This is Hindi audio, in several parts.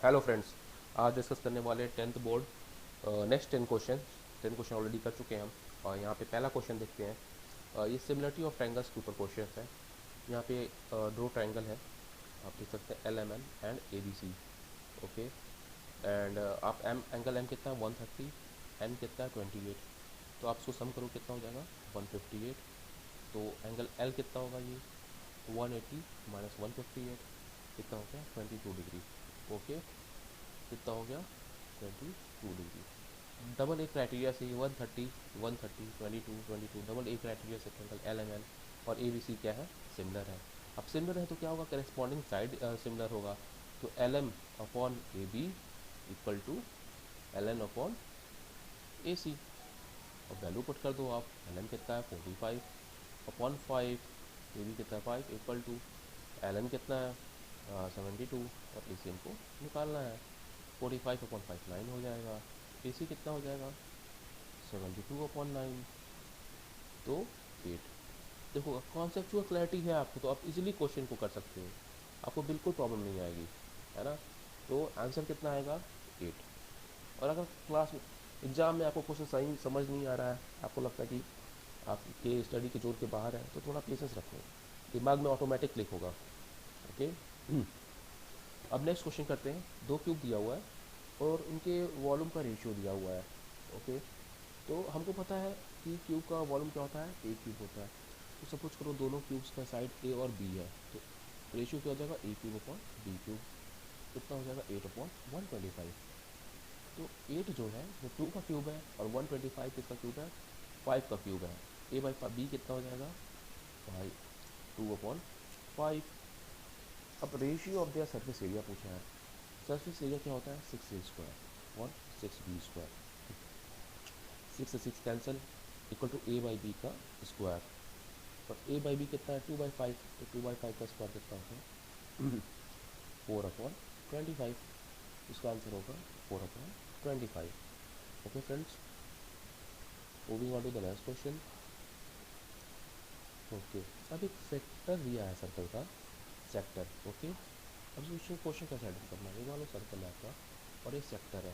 हेलो फ्रेंड्स, आज डिस्कस करने वाले tenth board next 10 question already कर चुके हैं हम। और यहाँ पे पहला क्वेश्चन देखते हैं। ये सिमिलरिटी ऑफ ट्रायंगल्स के ऊपर क्वेश्चन है। यहाँ पे दो ट्रायंगल है, आप देख सकते हैं L M N and A B C. Okay, and आप एंगल एम कितना है 130, एन कितना है 28। तो आप इसको सम करो कितना हो जाएगा 158। तो एंगल एल कितना होगा, ये 180 माइनस 158 कितना हो गया 22 डिग्री। ओके, कितना हो गया 22 डिग्री। डबल ए क्राइटेरिया से 130 130 22 डबल ए क्राइटेरिया से एंगल एल एम एन और ए बी सी क्या है, सिमिलर है। अब सिमिलर है तो क्या होगा, करेस्पॉन्डिंग साइड सिमिलर होगा। तो L M upon A B equal to L N upon A C. और वैल्यू पुट कर दो आप, एल एम कितना है 45 अपॉन 5, ए बी कितना है 5 इक्वल टू एल एम कितना है 72 और ए सी एम को निकालना है। 45 अपॉन 5 9 हो जाएगा। ए सी कितना हो जाएगा 72 अपॉन 9, तो 8। देखो कॉन्सेप्चुअल क्लैरिटी है आपको, तो आप इजीली क्वेश्चन को कर सकते हो, आपको बिल्कुल प्रॉब्लम नहीं आएगी, है ना। तो आंसर कितना आएगा 8। और अगर क्लास में एग्जाम में आपको क्वेश्चन सही समझ नहीं आ रहा है, आपको लगता है कि आपके स्टडी के जोर के बाहर है, तो थोड़ा पेशेंस रखो, दिमाग में ऑटोमेटिक क्लिक होगा। ओके, अब नेक्स्ट क्वेश्चन करते हैं। दो क्यूब दिया हुआ है और उनके वॉल्यूम का रेशियो दिया हुआ है। ओके, तो हमको पता है कि क्यूब का वॉल्यूम क्या होता है, ए क्यूब होता है। तो सपोज करो दोनों क्यूब्स का साइड ए और बी है, तो रेशियो क्या हो जाएगा ए क्यूब अपॉन बी क्यूब। कितना हो जाएगा 8 अपॉन 125। तो 8 जो है वो 2 का क्यूब है और 125 किसका क्यूब है, 5 का क्यूब है। ए बाई बी कितना हो जाएगा भाई 2 अपॉन 5। अब ratio of their surface area पूछा है। सरफेस एरिया क्या होता है 6 ए स्क्वायर और 6 बी स्क्वायर। 6 से 6 cancel equal to A by B का स्क्वायर। और ए बाई बी कितना है 2/5, तो 2/5 का स्क्वायर कितना होता है 4/25। इसका आंसर होगा 4/25। Okay friends, moving on to the next question. Okay, अब एक सेक्टर दिया है सर्कल का, सेक्टर। ओके, अब क्वेश्चन क्वेश्चन कैसे आइडेंटिफाई करना है, ये मान लो सर्कल है आपका और ये सेक्टर है।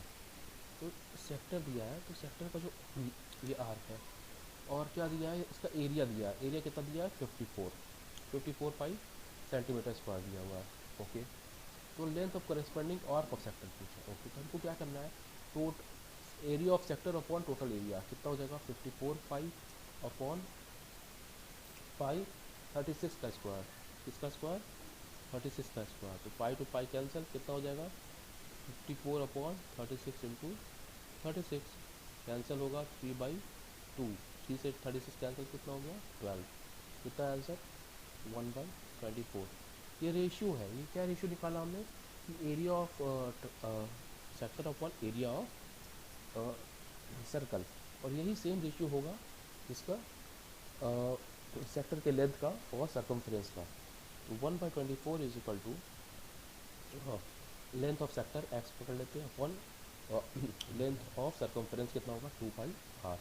तो सेक्टर दिया है, तो सेक्टर का जो ये आर्क है और क्या दिया है, इसका एरिया दिया है। एरिया कितना दिया है 54 सेंटीमीटर स्क्वायर दिया हुआ है। ओके, तो length of corresponding arc of sector पूछा। ओके, तो हमको क्या करना है, तो area of sector upon total area कितना हो जाएगा 54 पाई अपॉन पाई 36 का स्क्वायर। किसका स्क्वायर 36 का स्क्वायर। तो पाई टू पाई कैंसिल, कितना हो जाएगा 54 अपॉन 36 इंटू 36 कैंसिल होगा 3/2। 3 से 36 कैंसिल कितना हो गया 12। कितना आंसर 1/24। ये रेशियो है, ये क्या रेशियो निकाला हमने कि area of sector upon area of circle. और यही सेम रेशियो होगा इसका सेक्टर के लेंथ का और सर्कमफ्रेंस का। तो 1/24 is equal to length of sector x पकड़ लेते हैं अपॉन लेंथ ऑफ सर्कमफ्रेंस कितना होगा 2πr।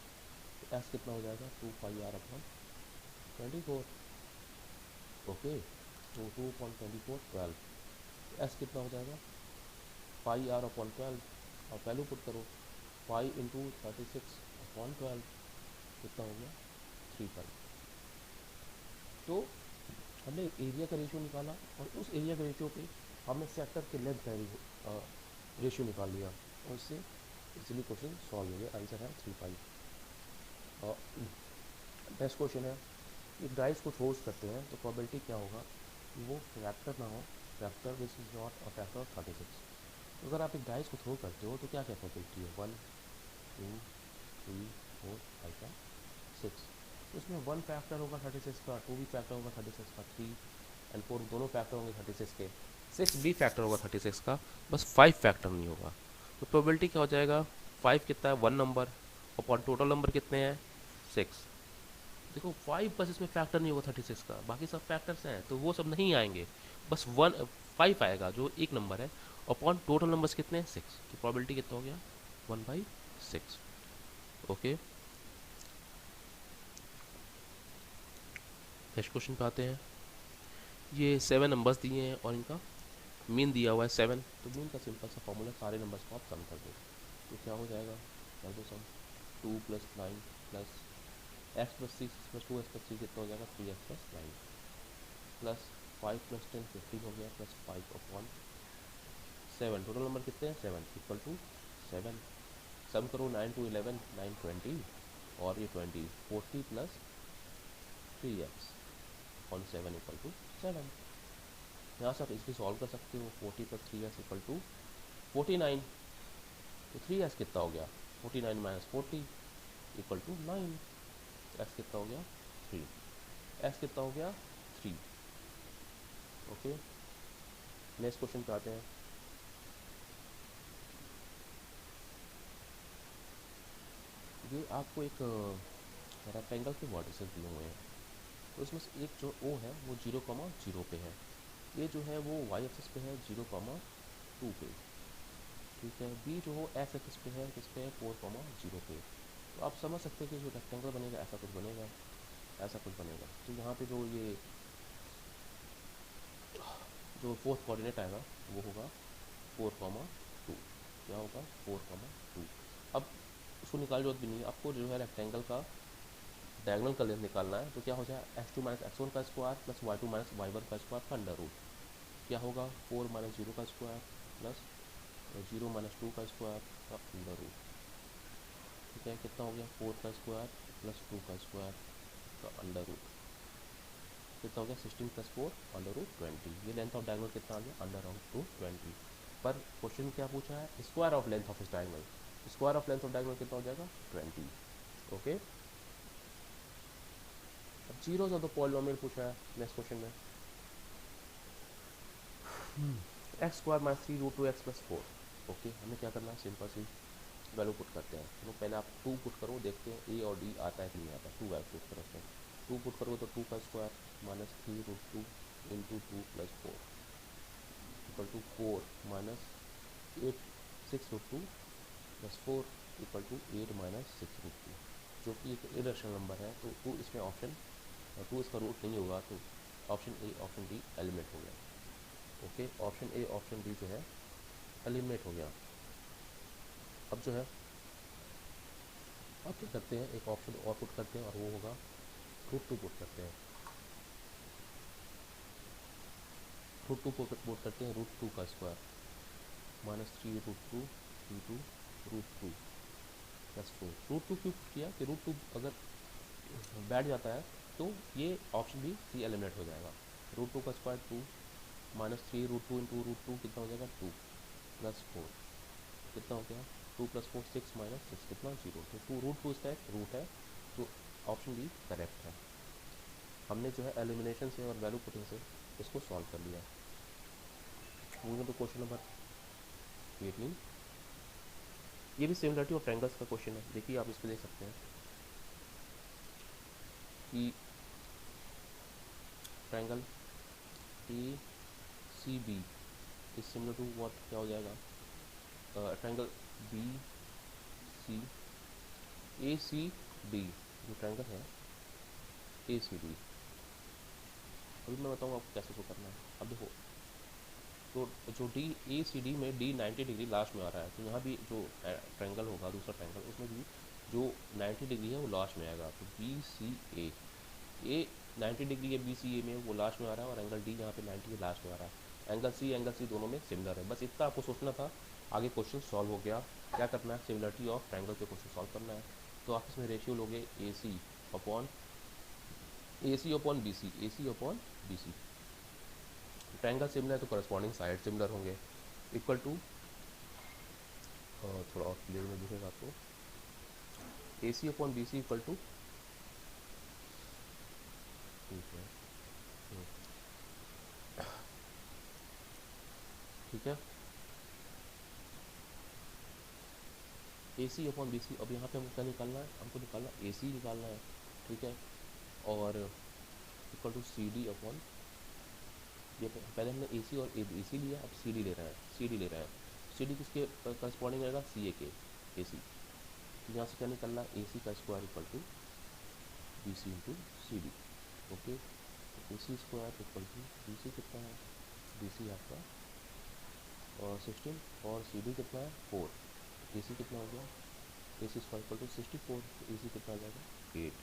तो एक्स कितना हो जाएगा 2πr अपॉन 24। ओके, तो 2/24 12। तो एस कितना हो जाएगा पाई आर अपॉन 12 और वैल्यू पुट करो, पाई इंटू 36 अपॉन 12 कितना हो गया 3π। तो हमने एरिया का रेशियो निकाला और उस एरिया के रेशियो पे हमने सेक्टर के लेंथ का रेशियो निकाल लिया और इससे इजीली क्वेश्चन सॉल्व हो गया। आंसर है 3π। और नेक्स्ट क्वेश्चन है, एक डाइस को थ्रोज करते हैं तो प्रोबेबिलिटी क्या होगा कि वो फैक्टर ना हो, factor which is not a factor of 36। तो अगर आप एक डाइस को थ्रो करते हो तो क्या क्या प्रोबेबिलिटी है 1 2 3 4 5 का 6। तो इसमें 1 फैक्टर होगा 36 का, 2 भी फैक्टर होगा 36 का, 3 एंड 4 दोनों फैक्टर होंगे 36 के, 6 भी फैक्टर होगा 36 का, बस 5 फैक्टर नहीं होगा। तो प्रोबेबिलिटी क्या हो जाएगा 5 कितना है 1 नंबर अपॉन टोटल नंबर कितने हैं 6। देखो 5 बस इसमें फैक्टर नहीं होगा 36 का, बाकी सब फैक्टर्स हैं तो वो सब नहीं आएंगे, बस 5 आएगा जो एक नंबर है अपॉन टोटल नंबर्स कितने हैं 6। तो प्रोबेबिलिटी कितना हो गया 1/6। ओके, नेक्स्ट क्वेश्चन पे आते हैं। ये 7 नंबर्स दिए हैं और इनका मीन दिया हुआ है 7, तो मीन का सिंपल सा फॉर्मूला, सारे नंबर्स को आप सम कर दो, तो क्या हो जाएगा, कर दो सम, 2 + 9 plus x plus 6 plus 2 x plus 3 कितना हो जाएगा, 3x प्लस 9 प्लस 5 + 10 15 हो गया, प्लस 5/7, टोटल नंबर कितने हैं 7 इक्वल टू 7। सम करो 9 × 11 9 20 और ये 20 40 plus 3x on 7 equal to 7। यहाँ से आप इसको सॉल्व कर सकते हो, 40 + 3x इक्वल टू 49, तो 3x कितना हो गया, 49 - 40 इक्वल टू 9, x कितना हो गया 3, x कितना हो गया 3। ओके, नेक्स्ट क्वेश्चन पे आते हैं। ये आपको एक रेक्टेंगल के वर्टिसेस दिए हुए हैं, तो इसमें से एक जो O है वो 0,0 पे है, ये जो है वो y एक्सिस पे है 0,2 पे, ठीक है। B जो हो x एक्सिस पे है किस पे है 4,0 पे, तो आप समझ सकते हैं कि जो रेक्टेंगल बनेगा ऐसा कुछ बनेगा, ऐसा कुछ बनेगा। तो यहाँ पे जो ये जो फोर्थ कोऑर्डिनेट आएगा वो होगा 4,2, क्या होगा 4,2। अब उसको निकाल जरूरत भी नहीं है आपको, जो है रेक्टेंगल का डायगोनल का लेंथ निकालना है, तो क्या हो जाएगा x2 - x1 का स्क्वायर प्लस y2 - y1 का स्क्वायर का अंडर रूट, क्या होगा 4 - 0 का स्क्वायर प्लस 0 - 2 का स्क्वायर का अंडर रूट, ठीक है। कितना हो गया 4 का स्क्वायर प्लस 2 का स्क्वायर का अंडर रूट, कितना हो गया 16 + 4 अंडर रूट 20। ये लेंथ ऑफ डायगोनल कितना आ गया अंडर रूट 20। पर क्वेश्चन क्या पूछा है, स्क्वायर ऑफ लेंथ ऑफ इस diagonal, square of length of diagonal कितना हो जाएगा 20। ओके, अब जीरोस ऑफ द पॉलिनोमियल पूछा है नेक्स्ट क्वेश्चन में, x² - 3√2x + 4। ओके, हमें क्या करना है, सिंपल सी वैल्यू पुट करते हैं। तो पहले आप 2 पुट करो, देखते हैं ए और डी आता है कि नहीं आता। 2 वैल्यू पुट करते हैं, 2 पुट करो तो 2 का square minus 3√2 into 2 + 4 equal to 4 minus 8 6√2 + 4 equal to 8 - 6√2, जो कि एक इरेशनल नंबर है। तो 2 इसमें ऑप्शन 2 इसका रूट नहीं होगा, तो option A option D eliminate हो गया। Okay, option A option D जो है एलिमिनेट हो गया। अब जो है अब क्या करते हैं, एक ऑप्शन और पुट करते हैं और वो होगा √2 पुट करते हैं, √2 पुट करते हैं, √2 का स्क्वायर माइनस 3√2 इंटू √2 + 4। √2 क्यों पुट किया कि √2 अगर बैठ जाता है तो ये ऑप्शन भी सी एलिमिनेट हो जाएगा। √2 का स्क्वायर 2 माइनस 3√2 इंटू √2 कितना हो जाएगा 2 + 4 कितना हो गया 2 + 4 6 - 6 कितना 0, तो 2 √2 इसका एक रूट है, तो ऑप्शन बी करेक्ट है। हमने जो है एलिमिनेशन से और वैल्यू पुटिंग से इसको सॉल्व कर लिया। मूविंग टू क्वेश्चन नंबर 18, ये भी सिमिलरिटी ऑफ ट्रायंगल्स का क्वेश्चन है। देखिए आप इसको देख सकते हैं कि triangle A C B is similar to what, क्या हो जाएगा triangle B C A C D, जो ट्रायंगल है ए सी डी, अभी मैं बताऊँगा आपको कैसे इसको करना है। अब देखो, तो जो डी ए सी डी में डी 90 डिग्री लास्ट में आ रहा है, तो यहाँ भी जो ट्रायंगल होगा दूसरा ट्रायंगल, उसमें भी जो 90 डिग्री है वो लास्ट में आएगा। तो बी सी ए 90 डिग्री है बी सी ए में, वो लास्ट में आ रहा है, और एंगल डी यहाँ पे 90 के लास्ट में आ रहा है। एंगल सी दोनों में सिमिलर है, बस इतना आपको सोचना था। आगे क्वेश्चन सॉल्व हो गया। क्या करना है, सिमिलरिटी ऑफ ट्रायंगल पे क्वेश्चन सॉल्व करना है। तो आप इसमें रेशियो लोगे A C upon B C. Triangle similar है तो करस्पॉन्डिंग साइड सिमिलर होंगे, इक्वल टू, थोड़ा और क्लियर में दिखेगा आपको, A C upon B C equal to, ठीक है ठीक है, ए सी अपॉन बी सी। अब यहाँ पे हमको क्या निकालना है, हमको निकालना ए सी निकालना है, ठीक है। और equal to C D upon, ये पहले हमने ए सी और ए सी लिया, अब सी डी ले रहे हैं, सी डी किसके करस्पॉन्डिंग रहेगा सी ए के, ए सी। तो यहाँ से क्या निकलना है, ए सी का square equal to B C into C D. Okay, A C square equal to B C कितना है, बी सी आपका और 16 और सी डी कितना है 4, ए सी कितना हो गया, ए सी स्क्वायर इक्वल टू 64, ए सी कितना आ जाएगा 8।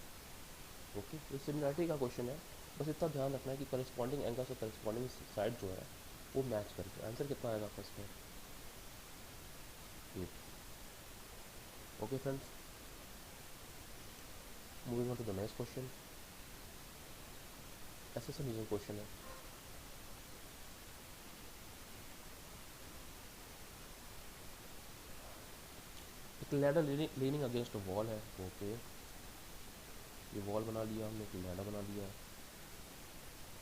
ओके, ये सिमिलरिटी का क्वेश्चन है, बस इतना ध्यान रखना है कि करस्पॉन्डिंग एंगल्स और करस्पॉन्डिंग साइड जो है वो मैच करके आंसर कितना आएगा आपका इसमें 8। Okay friends, moving on to the next question. ऐसे सब रीजन क्वेश्चन है। एक ladder leaning against a wall है। ओके, ये वॉल बना लिया हमने, एक लैडर बना लिया है,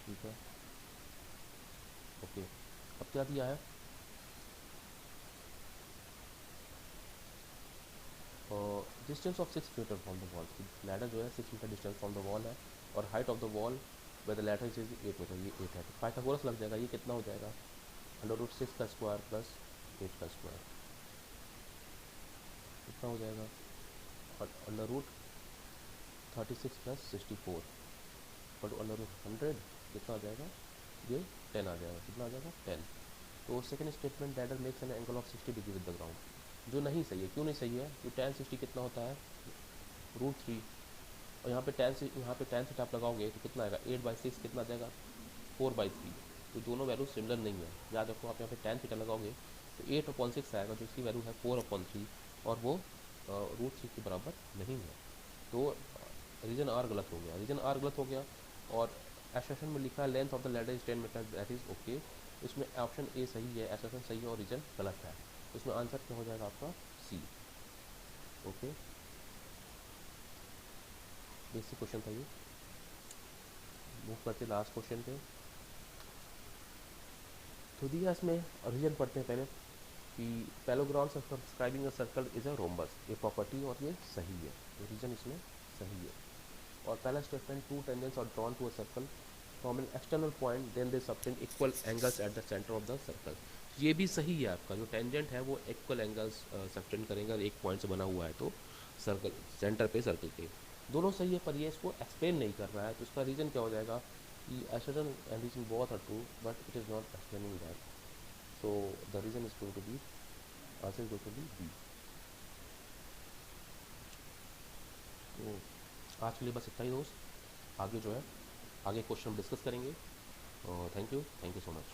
ठीक है। ओके, अब क्या दिया है, distance of 6 metre from the wall. Ladder जो है 6 metre distance from the wall है, और height of the wall by the ladder is 8 metre, ये 8 है। तो पाइथागोरस लग जाएगा, ये कितना हो जाएगा, √6 का स्क्वायर प्लस 8 का स्क्वायर, कितना हो जाएगा, और √36 प्लस 64 बट √100 कितना आ जाएगा, ये 10 आ जाएगा, कितना आ जाएगा 10। तो second statement, ladder makes an angle of 60 degree with the ground, जो नहीं सही है। क्यों नहीं सही है, तो tan 60 कितना होता है √3, और यहाँ पे tan से आप लगाओगे तो कितना आएगा 8/6, कितना आ जाएगा 4/3। तो दोनों वैल्यू सिमिलर नहीं है, याद रखो। आप यहाँ पे tan थीटा लगाओगे तो 8/6 आएगा, जो इसकी वैल्यू है 4/3, और वो √3 के बराबर नहीं है। तो रीजन आर गलत हो गया, रीजन आर गलत हो गया। और एसेशन में लिखा है length of the ladder is 10 metre, that is okay. इसमें ऑप्शन ए सही है, एसेशन सही है और रीजन गलत है। इसमें आंसर क्या हो जाएगा आपका सी। ओके, बेसिक क्वेश्चन था ये। मूव करते लास्ट क्वेश्चन पे। तो दिया इसमें रीजन पढ़ते हैं पहले कि parallelogram subscribing a circle is a rhombus, ये प्रॉपर्टी और ये सही है, तो रीजन इसमें सही है। और पहला statement, two tangents are drawn to a circle from an external point then they subtend equal angles at the centre of the circle, ये भी सही है। आपका जो टेंजेंट है वो इक्वल एंगल्स सबटेंड करेगा, एक पॉइंट से बना हुआ है तो सर्कल सेंटर पे सर्कल के, दोनों सही है। पर ये इसको एक्सप्लेन नहीं कर रहा है, तो इसका रीज़न क्या हो जाएगा कि assertion and reason both are true but it is not explaining that, so the reason is going to be, answer is going to be B. तो आज के लिए बस इतना ही दोस्त, आगे जो है आगे क्वेश्चन हम डिस्कस करेंगे। Thank you so much.